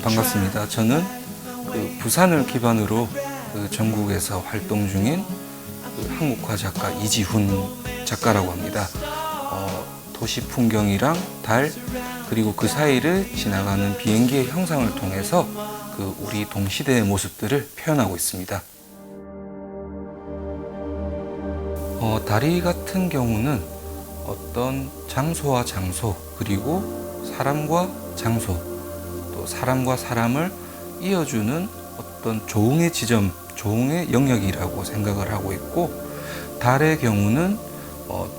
반갑습니다. 저는 부산을 기반으로 전국에서 활동 중인 한국화 작가 이지훈 작가라고 합니다. 도시 풍경이랑 달, 그리고 그 사이를 지나가는 비행기의 형상을 통해서 우리 동시대의 모습들을 표현하고 있습니다. 다리 같은 경우는 어떤 장소와 장소, 그리고 사람과 장소, 또 사람과 사람을 이어주는 어떤 조응의 지점, 조응의 영역이라고 생각을 하고 있고, 달의 경우는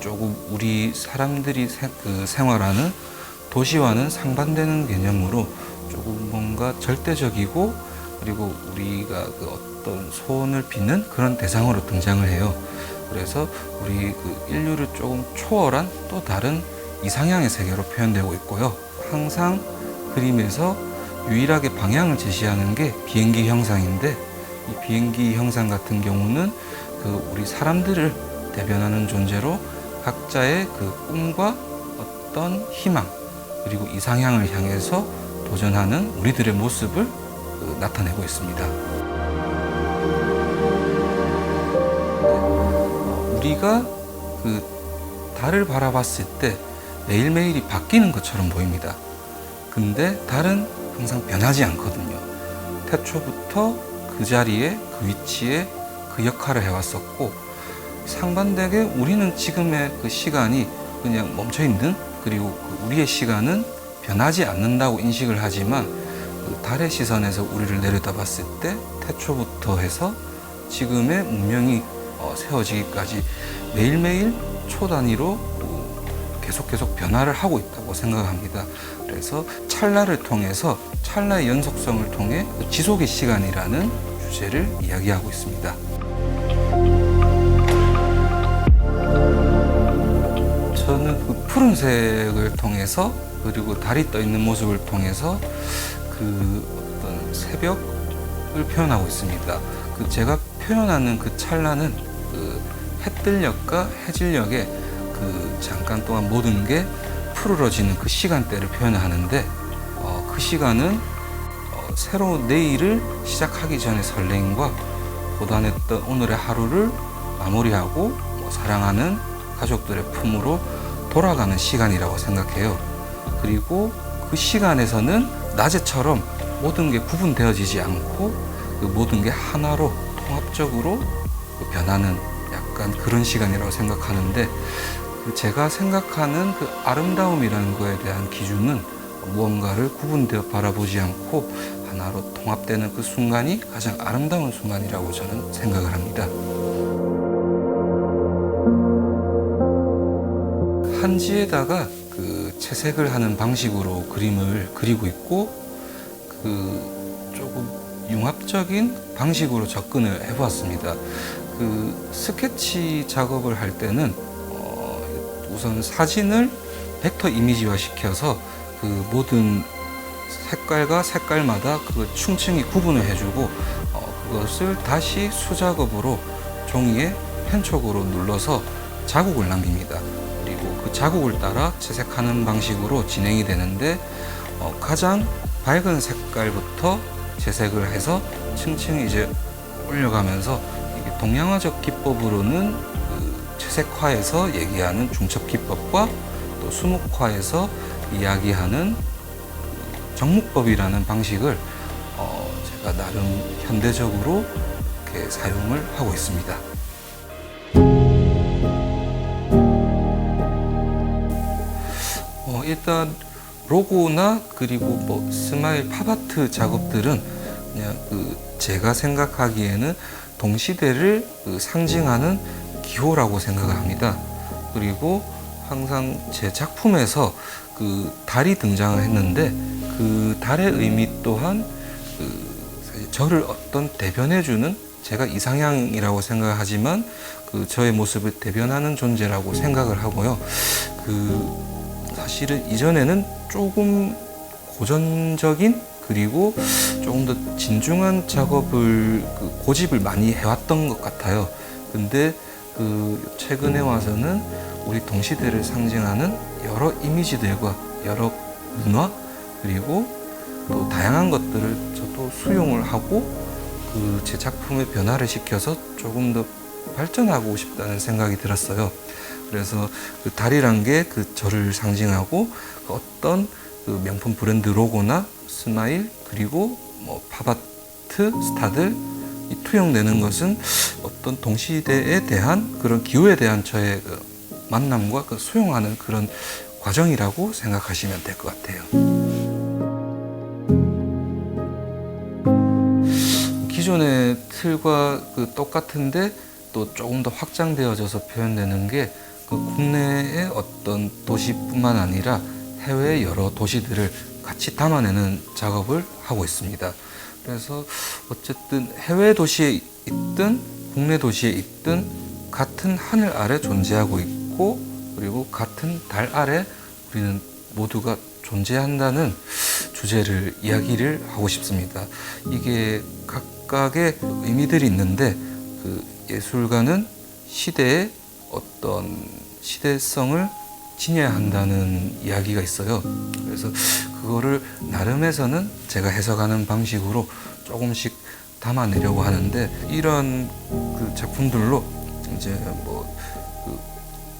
조금 우리 사람들이 생활하는 도시와는 상반되는 개념으로 조금 뭔가 절대적이고, 그리고 우리가 어떤 소원을 빚는 그런 대상으로 등장을 해요. 그래서 우리 인류를 조금 초월한 또 다른 이상향의 세계로 표현되고 있고요. 항상 그림에서 유일하게 방향을 제시하는 게 비행기 형상인데, 이 비행기 형상 같은 경우는 우리 사람들을 대변하는 존재로 각자의 꿈과 어떤 희망, 그리고 이상향을 향해서 도전하는 우리들의 모습을 나타내고 있습니다. 우리가 달을 바라봤을 때 매일매일이 바뀌는 것처럼 보입니다. 근데 달은 항상 변하지 않거든요. 태초부터 그 자리에, 그 위치에 그 역할을 해왔었고, 상반되게 우리는 지금의 시간이 그냥 멈춰있는, 그리고 우리의 시간은 변하지 않는다고 인식을 하지만, 달의 시선에서 우리를 내려다봤을 때 태초부터 해서 지금의 문명이 세워지기까지 매일매일 초 단위로 계속 변화를 하고 있다고 생각합니다. 그래서 찰나를 통해서, 찰나의 연속성을 통해 지속의 시간이라는 주제를 이야기하고 있습니다. 저는 푸른색을 통해서, 그리고 달이 떠 있는 모습을 통해서 어떤 새벽을 표현하고 있습니다. 제가 표현하는 찰나는 해뜰녘과 해질녘에 잠깐 동안 모든 게 푸르러지는 시간대를 표현하는데, 그 시간은 새로운 내일을 시작하기 전의 설레임과 고단했던 오늘의 하루를 마무리하고 사랑하는 가족들의 품으로 돌아가는 시간이라고 생각해요. 그리고 그 시간에서는 낮에처럼 모든 게 구분되어지지 않고 모든 게 하나로 통합적으로 변하는 약간 그런 시간이라고 생각하는데, 제가 생각하는 아름다움이라는 거에 대한 기준은 무언가를 구분되어 바라보지 않고 하나로 통합되는 그 순간이 가장 아름다운 순간이라고 저는 생각을 합니다. 한지에다가 채색을 하는 방식으로 그림을 그리고 있고, 조금 융합적인 방식으로 접근을 해보았습니다. 스케치 작업을 할 때는 우선 사진을 벡터 이미지화 시켜서 모든 색깔과 색깔마다 층층이 구분을 해주고, 그것을 다시 수작업으로 종이에 펜촉으로 눌러서 자국을 남깁니다. 그리고 그 자국을 따라 채색하는 방식으로 진행이 되는데, 가장 밝은 색깔부터 채색을 해서 층층이 올려가면서, 이게 동양화적 기법으로는 채색화에서 얘기하는 중첩 기법과 또 수묵화에서 이야기하는 정묵법이라는 방식을 제가 나름 현대적으로 이렇게 사용을 하고 있습니다. 일단 로고나 그리고 스마일 팝아트 작업들은 그냥 제가 생각하기에는 동시대를 상징하는 기호라고 생각을 합니다. 그리고 항상 제 작품에서 달이 등장을 했는데, 달의 의미 또한 사실 저를 어떤 대변해주는, 제가 이상향이라고 생각하지만 저의 모습을 대변하는 존재라고 생각을 하고요. 사실은 이전에는 조금 고전적인, 그리고 조금 더 진중한 작업을 고집을 많이 해왔던 것 같아요. 근데 최근에 와서는 우리 동시대를 상징하는 여러 이미지들과 여러 문화 그리고 또 다양한 것들을 저도 수용을 하고 그 제 작품의 변화를 시켜서 조금 더 발전하고 싶다는 생각이 들었어요. 그래서 그 달이란 게 그 저를 상징하고 그 어떤 그 명품 브랜드 로고나 스마일 그리고 뭐 팝아트 스타들 이 투영되는 것은 어떤 동시대에 대한 그런 기후에 대한 저의 그 만남과 그 수용하는 그런 과정이라고 생각하시면 될 것 같아요. 기존의 틀과 그 똑같은데 또 조금 더 확장되어져서 표현되는 게 그 국내의 어떤 도시뿐만 아니라 해외 여러 도시들을 같이 담아내는 작업을 하고 있습니다. 그래서 어쨌든 해외 도시에 있든 국내 도시에 있든 같은 하늘 아래 존재하고 있고 그리고 같은 달 아래 우리는 모두가 존재한다는 주제를 이야기를 하고 싶습니다. 이게 각각의 의미들이 있는데 그 예술가는 시대의 어떤 시대성을 지녀야 한다는 이야기가 있어요. 그래서 그거를 나름에서는 제가 해석하는 방식으로 조금씩 담아내려고 하는데 이런 그 작품들로 이제 그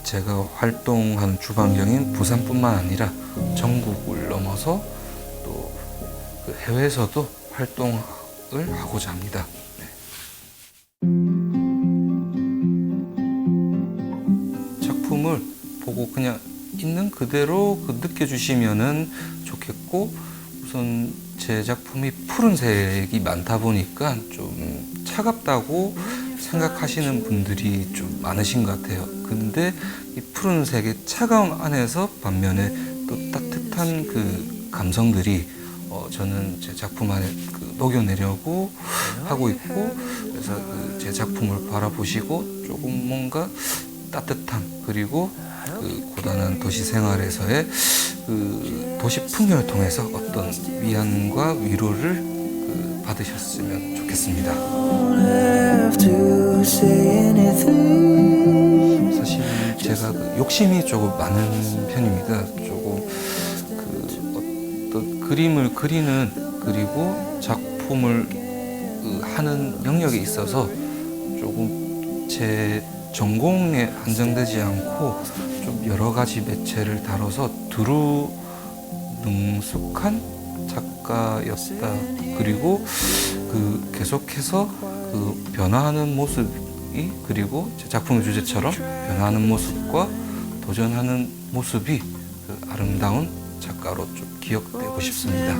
제가 활동하는 주반경인 부산뿐만 아니라 전국을 넘어서 또 그 해외에서도 활동을 하고자 합니다. 네. 작품을 보고 그냥 있는 그대로 그 느껴주시면은 좋겠고 우선 제 작품이 푸른색이 많다 보니까 좀 차갑다고 생각하시는 분들이 좀 많으신 것 같아요. 근데 이 푸른색의 차가움 안에서 반면에 또 따뜻한 그 감성들이 저는 제 작품 안에 그 녹여내려고 하고 있고 그래서 그 제 작품을 바라보시고 조금 뭔가 따뜻함 그리고 그 고단한 도시 생활에서의 그 도시 풍경을 통해서 어떤 위안과 위로를 그 받으셨으면 좋겠습니다. 사실 제가 그 욕심이 조금 많은 편입니다. 조금 그 어떤 그림을 그리는 그리고 작품을 그 하는 영역에 있어서 조금 제 전공에 한정되지 않고 좀 여러 가지 매체를 다뤄서 두루 능숙한 작가였다. 그리고 그 계속해서 그 변화하는 모습이 그리고 제 작품의 주제처럼 변화하는 모습과 도전하는 모습이 그 아름다운 작가로 좀 기억되고 싶습니다.